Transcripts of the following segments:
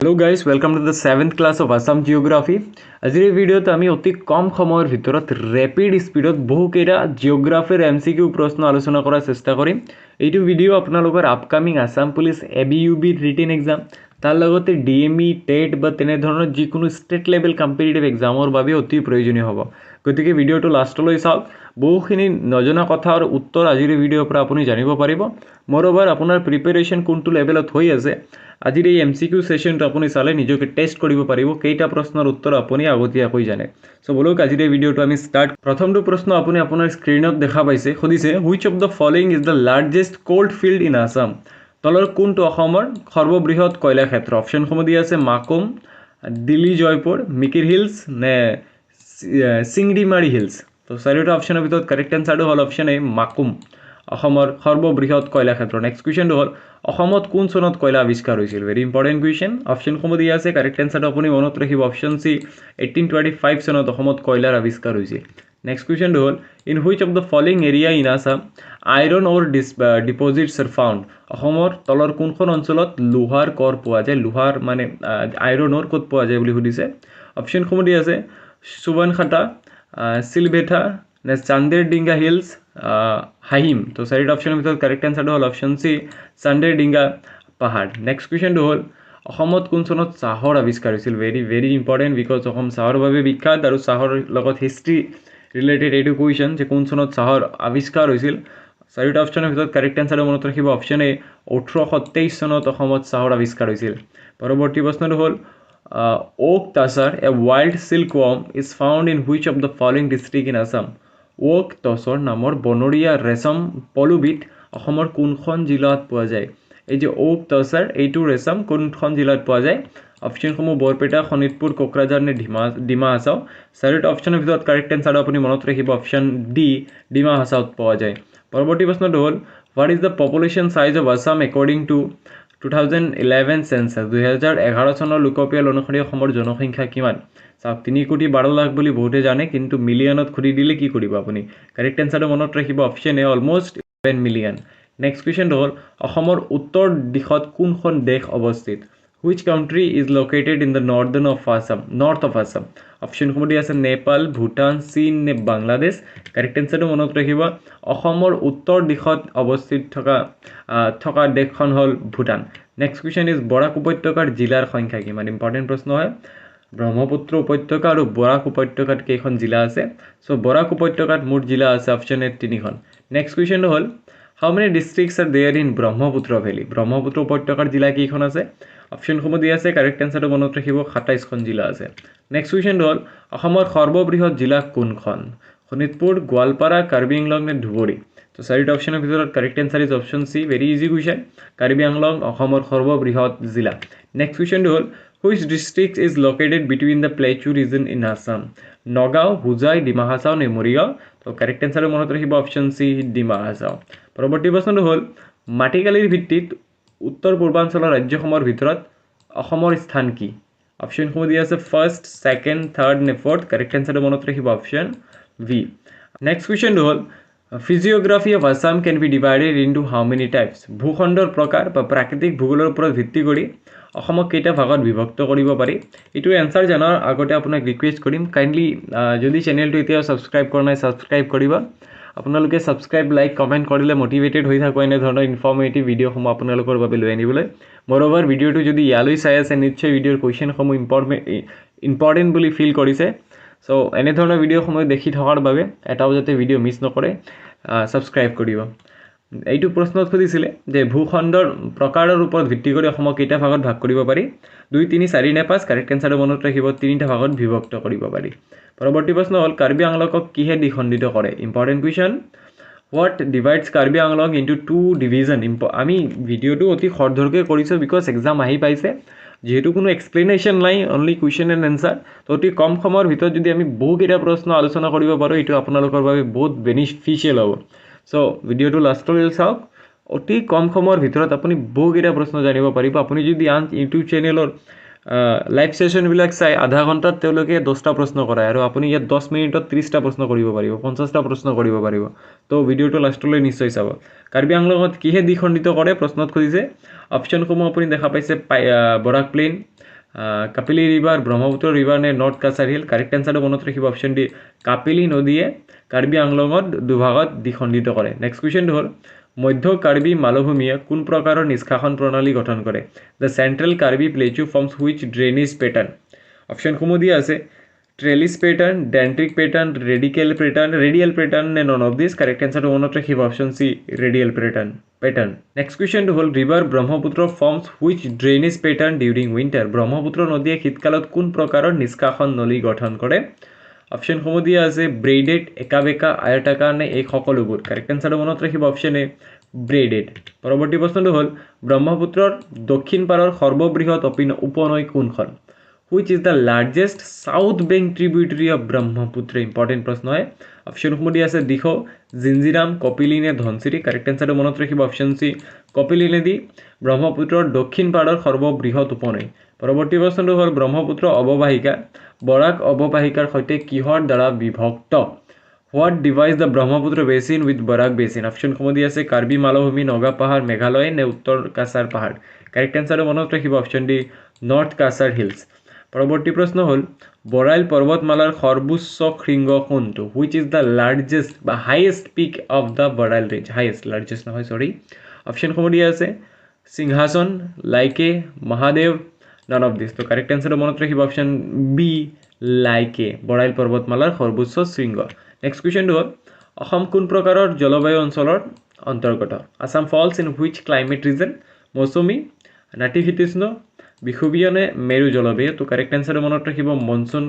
Hello guys, welcome to the 7th class of Assam Geography. আজিৰ এই ভিডিঅ'ত আমি অতি কম সময়ৰ ভিতৰত ৰেপিড স্পীডত বহুকেইটা জিঅ'গ্ৰাফিৰ MCQ প্ৰশ্ন আলোচনা কৰাৰ চেষ্টা কৰিম। এইটো ভিডিঅ' আপোনালোকৰ upcoming Assam police ABUB written exam তাৰ লগতে DME টেট বা তেনে ধৰণৰ যিকোনো ষ্টেট লেভেল কম্পিটিটিভ এক্সামৰ বাবে অতি প্ৰয়োজনীয় হ'ব। গতিকে ভিডিঅ'টো লাষ্টলৈ চাওক। বহুখিনি নজনা কথাৰ উত্তৰ আজিৰ ভিডিঅ'ৰ পৰা আপুনি জানিব পাৰিব। মোৰওভাৰ আপোনাৰ প্ৰিপাৰেচন কোনটো লেভেলত হৈ আছে আজিৰ এই MCQ সেশনটো আপুনি চালে নিজকে টেষ্ট কৰিব পাৰিব কেইটা প্ৰশ্নৰ উত্তৰ আপুনি আগতীয়াকৈ জানে। সো বলক আজিৰ এই ভিডিঅ'টো আমি স্টাৰ্ট। প্ৰথমটো প্ৰশ্ন আপুনি আপোনাৰ স্ক্ৰীনত দেখা পাইছে, সুধিছে which of the following is the largest cold field in Assam. তলৰ কোনটো অসমৰ সৰ্ববৃহৎ কয়লা ক্ষেত্ৰ? অপশ্যনসমূহ দিয়া আছে মাকুম, দিল্লী জয়পুৰ, মিকিৰ হিলছ নে চিংডিমাৰী হিলছ। তো চাৰিটা অপশ্যনৰ ভিতৰত কাৰেক্ট এনসাৰটো হ'ল অপশ্যন এ মাকুম, অসমৰ সৰ্ববৃহৎ কয়লা ক্ষেত্ৰ। নেক্সট কুৱেশ্যনটো হ'ল অসমত কোন চনত কয়লা আৱিষ্কাৰ হৈছিল? Very important question. অপশ্যনসমূহ দিয়া আছে, কাৰেক্ট এনসাৰটো আপুনি মনত ৰাখিব অপশ্যন চি 1825 চনত অসমত কয়লাৰ আৱিষ্কাৰ হৈছিল। নেক্সট কুৱেশ্যনটো হ'ল in which of the following area in Assam iron অ'ৰ ডিপজিটছ আৰ ফাউণ্ড। অসমৰ তলৰ কোনখন অঞ্চলত লোহাৰ কৰ পোৱা যায়? লোহাৰ মানে আইৰণ অ'ৰ ক'ত পোৱা যায় বুলি সুধিছে। অপশ্যনসমূহ দিয়া আছে সুবনখাটা, চিলভেটা নে চান্দেৰ ডিঙ্গা হিলছ, হাহিম। তো চাৰিটা অপশ্যনৰ ভিতৰত কাৰেক্ট এনসাৰটো হ'ল অপশ্যন চি চান্দেৰ ডিঙ্গা পাহাৰ। নেক্সট কুৱেশ্যনটো হ'ল অসমত কোন চনত চাহৰ আৱিষ্কাৰ হৈছিল? ভেৰি ইম্পৰ্টেণ্ট বিকজ অসম চাহৰ বাবে বিখ্যাত আৰু চাহৰ লগত হিষ্ট্ৰী ৰিলেটেড এইটো কুৱেশ্যন যে কোন চনত চাহৰ আৱিষ্কাৰ হৈছিল। চাৰিটা অপশ্যনৰ ভিতৰত কাৰেক্ট এনসাৰটো মনত ৰাখিব অপশ্যন এ 1823 চনত অসমত চাহৰ আৱিষ্কাৰ হৈছিল। পৰৱৰ্তী প্ৰশ্নটো হ'ল oak tasar a wild silk worm is found in which of the following district in Assam. Oak tasar নামৰ বনৰীয়া ৰেচম পলুবিধ অসমৰ কোনখন জিলাত পোৱা যায়? এই যে ওক টছাৰ এইটো ৰেচম কোনখন জিলাত পোৱা যায়? অপশ্যনসমূহ বৰপেটা, শোণিতপুৰ, কোকৰাঝাৰ নে ডিমা হাছাও। চাৰিটা অপশ্যনৰ ভিতৰত কাৰেক্ট এনসাৰটো আপুনি মনত ৰাখিব অপশ্যন ডি ডিমা হাছাওত পোৱা যায়। পৰৱৰ্তী প্ৰশ্নটো হ'ল what is the population size of Assam according to 2011 চেন্সাছ। 2011 চনৰ লোকপিয়ল অনুসৰি অসমৰ জনসংখ্যা কিমান? চাওক 3,12,00,000 বুলি বহুতে জানে, কিন্তু মিলিয়নত খুলি দিলে কি কৰিব আপুনি? কাৰেক্ট এনসাৰটো মনত ৰাখিব option A almost 11 million. Next কুৱেশ্যনটো হ'ল অসমৰ উত্তৰ দিশত কোনখন দেশ অৱস্থিত? Which country is located in the north of Assam. অপশ্যনসমূহ দিয়া আছে নেপাল, ভূটান, চীন নে বাংলাদেশ। কাৰেক্ট এনসাৰটো মনত ৰাখিব অসমৰ উত্তৰ দিশত অৱস্থিত থকা দেশখন হ'ল ভূটান। নেক্সট কুৱেশ্যন ইজ বৰাক উপত্যকাৰ জিলাৰ সংখ্যা কিমান? ইম্পৰ্টেণ্ট প্ৰশ্ন হয়। ব্ৰহ্মপুত্ৰ উপত্যকা আৰু বৰাক উপত্যকাত কেইখন জিলা আছে? চ' বৰাক উপত্যকাত মুঠ জিলা আছে অপশ্যন এ 3খন। নেক্সট কুৱেশ্যনটো হ'ল how many districts are there in Brahmaputra valley. Brahmaputra উপত্যকাৰ জিলা কেইখন আছে? অপশ্যনসমূহ দিয়া আছে, কাৰেক্ট এনসাৰটো মনত ৰাখিব 27খন জিলা আছে। নেক্সট কুৱেশ্যনটো হ'ল অসমৰ সৰ্ববৃহৎ জিলা কোনখন? শোণিতপুৰ, গোৱালপাৰা, কাৰ্বি আংলং নে ধুবুৰী। তো চাৰিটা অপশ্যনৰ ভিতৰত correct answer is option C very easy question, Karbi Anglong অসমৰ সৰ্ববৃহৎ জিলা। নেক্সট কুৱেশ্যনটো হ'ল which district is located between the plateau region in Assam. Nagaon, Hojai, Dima Hasao নে মৰিগাঁও। তো কাৰেক্ট এনসাৰটো মনত ৰাখিব অপশ্যন চি ডিমা হাছাও। পৰৱৰ্তী প্ৰশ্নটো হ'ল মাটিকালিৰ ভিত্তিত উত্তৰ পূৰ্বাঞ্চলৰ ৰাজ্যসমূহৰ ভিতৰত অসমৰ স্থান কি? অপশ্যনসমূহ দিয়া আছে ফাৰ্ষ্ট, ছেকেণ্ড, থাৰ্ড নে ফ'ৰ্থ। কাৰেক্ট এনসাৰটো মনত ৰাখিব অপশ্যন ভি। নেক্সট কুৱেশ্যনটো হ'ল physiography of Assam can be divided into how many types. ভূখণ্ডৰ প্ৰকাৰ বা প্ৰাকৃতিক ভূগোলৰ ওপৰত ভিত্তি কৰি অসমক কেইটা ভাগত বিভক্ত কৰিব পাৰি? এইটোৰ এনসাৰ জনাৰ আগতে আপোনাক ৰিকুৱেষ্ট কৰিম কাইণ্ডলি যদি চেনেলটো এতিয়াও ছাবস্ক্ৰাইব কৰা নাই ছাবস্ক্ৰাইব কৰিব। আপোনালোকে ছাবস্ক্ৰাইব, লাইক, কমেণ্ট কৰিলে মটিভেটেড হৈ থাকোঁ এনেধৰণৰ ইনফৰ্মেটিভ ভিডিঅ'সমূহ আপোনালোকৰ বাবে লৈ আনিবলৈ। মোৰওভাৰ ভিডিঅ'টো যদি ইয়ালৈ চাই আছে নিশ্চয় ভিডিঅ'ৰ কুৱেশ্যনসমূহ ইম্পৰ্টেণ্ট বুলি ফিল কৰিছে। চ' এনেধৰণৰ ভিডিঅ'সমূহ দেখি থকাৰ বাবে এটাও যাতে ভিডিঅ' মিছ নকৰে ছাবস্ক্ৰাইব কৰিব। এইটো প্ৰশ্নত সুধিছিলে যে ভূখণ্ডৰ প্ৰকাৰৰ ওপৰত ভিত্তি কৰি অসমক কেইটা ভাগত ভাগ কৰিব পাৰি? 2, 3, 4 নে 5। কাৰেক্ট এনসাৰটো মনত ৰাখিব 3টা ভাগত বিভক্ত কৰিব পাৰি। পৰৱৰ্তী প্ৰশ্ন হ'ল কাৰ্বি আংলকক কিহে দ্বিখণ্ডিত কৰে? Important question. What divides Karbi Anglong into 2 division. আমি ভিডিঅ'টো অতি খৰধৰকৈ কৰিছোঁ বিকজ এক্সাম আহি পাইছে, যিহেতু কোনো এক্সপ্লেনেশ্যন নাই, অনলি কুৱেশ্যন এণ্ড এনসাৰ। তো অতি কম সময়ৰ ভিতৰত যদি আমি বহুকেইটা প্ৰশ্ন আলোচনা কৰিব পাৰোঁ এইটো আপোনালোকৰ বাবে বহুত বেনিফিচিয়েল হ'ব। চ' ভিডিঅ'টো লাষ্টলৈ চাওক। অতি কম সময়ৰ ভিতৰত আপুনি বহুকেইটা প্ৰশ্ন জানিব পাৰিব। আপুনি যদি আন ইউটিউব চেনেলৰ লাইভ ছেশ্যনবিলাক চাই আধা ঘণ্টাত তেওঁলোকে 10টা প্ৰশ্ন কৰায় আৰু আপুনি ইয়াত 10 মিনিটত 30টা প্ৰশ্ন কৰিব পাৰিব, 50টা প্ৰশ্ন কৰিব পাৰিব। তো ভিডিঅ'টো লাষ্টলৈ নিশ্চয় চাব। কাৰ্বি আংলঙত কিহে দ্বিখণ্ডিত কৰে প্ৰশ্নত সুধিছে। অপশ্যনসমূহ আপুনি দেখা পাইছে বৰাক প্লেইন, কাপিলি ৰিভাৰ ব্ৰহ্মপুত্ৰ ৰিভাৰ নে নৰ্থ কাছাৰ হিল কাৰেক্ট এনচাৰটো মনত ৰাখিব অপশ্যন ডি কাপিলি নদীয়ে কাৰ্বি আংলঙত দুভাগত দ্বিখণ্ডিত কৰে নেক্সট কুৱেশ্যনটো হ'ল মধ্য কাৰ্বি মালভূমিয়ে কোন প্ৰকাৰৰ নিষ্কাশন প্ৰণালী গঠন কৰে the central Karbi plateau forms which drainage pattern অপশ্যনসমূহ দিয়া আছে trellis pattern dendritic pattern radial pattern নে নন অফ দিছ কাৰেক্ট এনচাৰটো মনত ৰাখিব option C radial pattern next কুৱেশ্যনটো হ'ল river Brahmaputra forms which drainage pattern during winter Brahmaputra নদীয়ে শীতকালত কোন প্ৰকাৰৰ নিষ্কাশন নলী গঠন কৰে অপশ্যনসমূহ দিয়া আছে ব্ৰেইডেড একাবেকা আয়তাকাৰ নে এই সকলোবোৰ কাৰেক্ট এনচাৰটো মনত ৰাখিব অপশ্যন এ ব্ৰেইডেড পৰৱৰ্তী প্ৰশ্নটো হ'ল ব্ৰহ্মপুত্ৰৰ দক্ষিণ পাৰৰ সৰ্ববৃহৎ উপনৈ কোনখন which is the largest south bank tributary of Brahmaputra important প্ৰশ্ন হয় অপশ্যনসমূহ দিয়া আছে দিখৌ জিঞ্জিৰাম কপিলি নে ধনচিৰি কাৰেক্ট এনচাৰটো মনত ৰাখিব অপশ্যন চি কপিলি নদী ব্ৰহ্মপুত্ৰৰ দক্ষিণ পাৰৰ সৰ্ববৃহৎ উপনৈ পৰৱৰ্তী প্ৰশ্নটো হ'ল ব্ৰহ্মপুত্ৰ অৱবাহিকা বৰাক অৱবাহিকাৰ সৈতে কিহৰ দ্বাৰা বিভক্ত what divide the Brahmaputra basin with Barak basin অপশ্যনসমূহ দিয়া আছে কাৰ্বি মালভূমি নগা পাহাৰ মেঘালয় নে উত্তৰ কাছাৰ পাহাৰ কাৰেক্ট এনচাৰটো মনত ৰাখিব option D north Cachar hills পৰৱৰ্তী প্ৰশ্ন হ'ল বৰাইল পৰ্বতমালাৰ সৰ্বোচ্চ শৃংগ কোনটো হুইচ ইজ দ্য লাৰ্জেষ্ট বা highest peak of the Barail range largest নহয় সৰি অপশ্যনসমূহ দিয়া আছে সিংহাসন লাইকে মহাদেৱ none of this তো কাৰেক্ট অ্যান্সাৰ মনত ৰাখিব অপশন বি লাইকে বৰাইল পৰ্বতমালাৰ সৰ্বোচ্চ শৃংগ নেক্সট কুৱেশ্যনটো হ'ল অসম কোন প্ৰকাৰৰ জলবায়ু অঞ্চলৰ অন্তৰ্গত আসাম ফলছ ইন হুইচ ক্লাইমেট ৰিজন মৌচুমী নাতিশীতোষ্ণ বিষুৱীয় নে মেৰু জলবায়ু তো কাৰেক্ট অ্যান্সাৰ মনত ৰাখিব মনসুন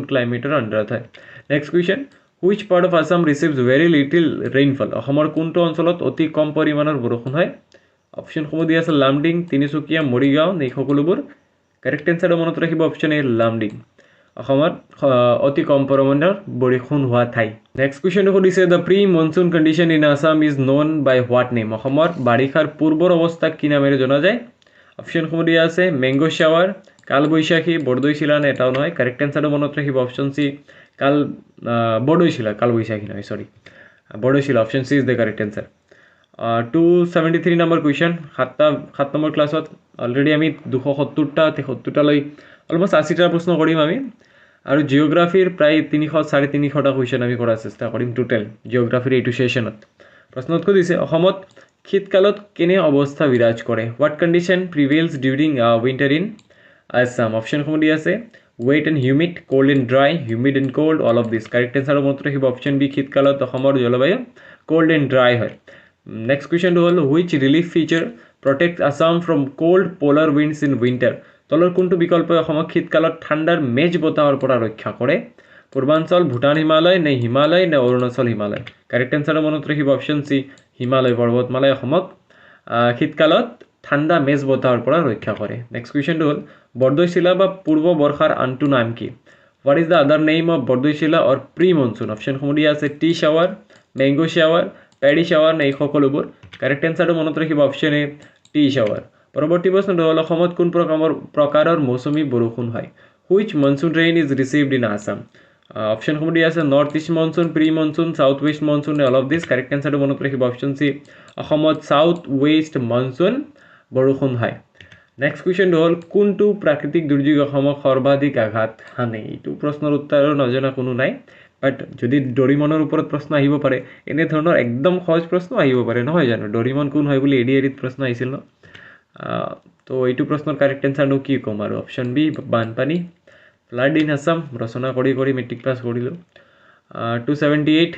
ক্লাইমেটৰ আণ্ডাৰত হয় next question which part of Assam receives very little rainfall অসমৰ কোনটো অঞ্চলত অতি কম পৰিমাণৰ বৰষুণ হয় অপশ্যনসমূহ দিয়া আছে লামডিং তিনিচুকীয়া মৰিগাঁও নে সকলোবোৰ কাৰেক্ট এনচাৰটো মনত ৰাখিব অপশ্যন এ লামডিং অসমত অতি কম পৰিমাণৰ বৰষুণ হোৱা ঠাই নেক্সট কুৱেশ্যনটো সুধিছে the pre monsoon condition in Assam is known by what name অসমৰ বাৰিষাৰ পূৰ্বৰ অৱস্থাক কি নামেৰে জনা যায় অপশ্যনসমূহ দিয়া আছে মেংগো শ্বাৱাৰ কালবৈশাখী বৰদৈচিলা নে এটাও নহয় কাৰেক্ট এনচাৰটো মনত ৰাখিব অপশ্যন চি বৰদৈচিলা কালবৈশাখী নহয় sorry Bordoisila option C is the correct answer 273 number question 7 number ক্লাছত অলৰেডি আমি 270টা লৈ অলমোষ্ট 80টা প্ৰশ্ন কৰিম আমি আৰু জিঅ'গ্ৰাফিৰ প্ৰায় 300-350টা কুৱেশ্যন আমি কৰাৰ চেষ্টা কৰিম টোটেল জিঅ'গ্ৰাফিৰ এইটো সেশনত প্ৰশ্নত সুধিছে অসমত শীতকালত কেনে অৱস্থা বিৰাজ কৰে what condition prevails during winter in Assam অপশ্যনসমূহ দিয়া আছে wet and humid cold and dry humid and cold all of this correct answer মনত ৰাখিব অপশ্যন বি শীতকালত অসমৰ জলবায়ু কোল্ড এণ্ড ড্ৰাই হয় নেক্সট কুৱেশ্যনটো হ'ল which relief feature protect Assam from cold polar winds in winter তলৰ কোনটো বিকল্পই অসমক শীতকালত ঠাণ্ডাৰ মেজ বতাহৰ পৰা ৰক্ষা কৰে পূৰ্বাঞ্চল ভূটান হিমালয় নে অৰুণাচল হিমালয় কাৰেক্ট এনচাৰ মনত ৰাখিব অপশ্যন চি হিমালয় পৰ্বতমালাই অসমক শীতকালত ঠাণ্ডা মেজ বতাহৰ পৰা ৰক্ষা কৰে নেক্সট কুৱেশ্যনটো হ'ল বৰদৈচিলা বা পূৰ্ব বৰ্ষাৰ আনটো নাম কি what is the other name of Bordoisila or pre monsoon অপশ্যনসমূহ দিয়া আছে tea shower mango shower paddy shower নে এই সকলোবোৰ কাৰেক্ট এনচাৰটো মনত ৰাখিব অপশ্যন এ টি শ্বাৱাৰ পৰৱৰ্তী প্ৰশ্নটো হ'ল অসমত কোন প্ৰকাৰৰ মৌচুমী বৰষুণ হয় which monsoon rain is received in Assam অপশ্যনসমূহ দিয়া আছে north east monsoon pre monsoon south west monsoon নে অল অফ দিছ কাৰেক্ট এনচাৰটো মনত ৰাখিব অপশ্যন চি অসমত সাউথ ৱেষ্ট মনচুন বৰষুণ হয় নেক্সট কুৱেশ্যনটো হ'ল কোনটো প্ৰাকৃতিক দুৰ্যোগ অসমক সৰ্বাধিক আঘাত হানে এইটো প্ৰশ্নৰ উত্তৰ নজনা কোনো নাই বাট যদি ডৰিমনৰ ওপৰত প্ৰশ্ন আহিব পাৰে এনেধৰণৰ একদম সহজ প্ৰশ্ন আহিব পাৰে নহয় জানো ডৰিমন কোন হয় বুলি এডিআৰিত প্ৰশ্ন আহিছিল ন তো এইটো প্ৰশ্নৰ কাৰেক্ট এনচাৰনো কি ক'ম আৰু অপশ্যন বি বানপানী ফ্লাড ইন আছাম ৰচনা কৰি মেট্ৰিক পাছ কৰিলোঁ 278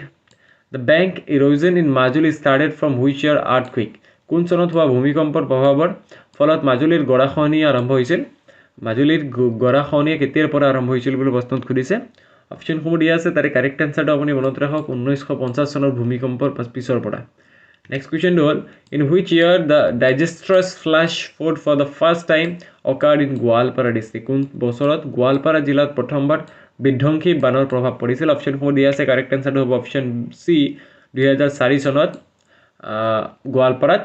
the bank erosion in Majuli started from which year earthquake কোন চনত হোৱা ভূমিকম্পৰ প্ৰভাৱৰ ফলত মাজুলীৰ গৰাখহনীয়া আৰম্ভ হৈছিল মাজুলীৰ গৰাখহনীয়া কেতিয়াৰ পৰা আৰম্ভ হৈছিল বুলি প্ৰশ্নত সুধিছে অপশ্যনসমূহ দিয়া আছে তাৰে কাৰেক্ট এনচাৰটো আপুনি মনত ৰাখক 1950 চনৰ ভূমিকম্পৰ পিছৰ পৰা নেক্সট কুৱেশ্যনটো হ'ল in which year the disastrous flash flood for the first time occurred in Goalpara district কোন বছৰত গোৱালপাৰা জিলাত প্ৰথমবাৰ বিধ্বংসী বানৰ প্ৰভাৱ পৰিছিল অপশ্যনসমূহ দিয়া আছে কাৰেক্ট এনচাৰটো হ'ব অপশ্যন চি 2004 চনত গোৱালপাৰাত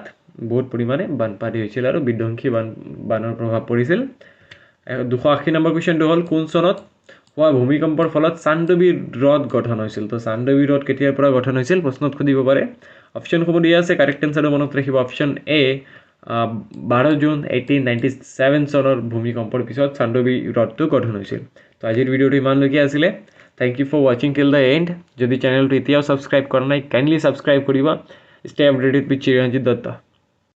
বহুত পৰিমাণে বানপানী হৈছিল আৰু বিধ্বংসী বানৰ প্ৰভাৱ পৰিছিল 280 নম্বৰ কুৱেশ্যনটো হ'ল কোন চনত হোৱা ভূমিকম্পৰ ফলত চান্দবী হ্ৰদ গঠন হৈছিল তো চান্দবী হ্ৰদ কেতিয়াৰ পৰা গঠন হৈছিল প্ৰশ্নত সুধিব পাৰে অপশ্যনসমূহ দিয়া আছে কাৰেক্ট এনচাৰটো মনত ৰাখিব অপশ্যন এ 12 জুন 1897 চনৰ ভূমিকম্পৰ পিছত চান্দোবি হ্ৰদটো গঠন হৈছিল তো আজিৰ ভিডিঅ'টো ইমানলৈকে আছিলে থ্যাংক ইউ ফৰ ওয়াচিং টিল দ্য এণ্ড যদি চেনেলটো এতিয়াও সাবস্ক্ৰাইব কৰা নাই কাইণ্ডলি সাবস্ক্ৰাইব কৰিবা stay updated with Chiranjit Dutta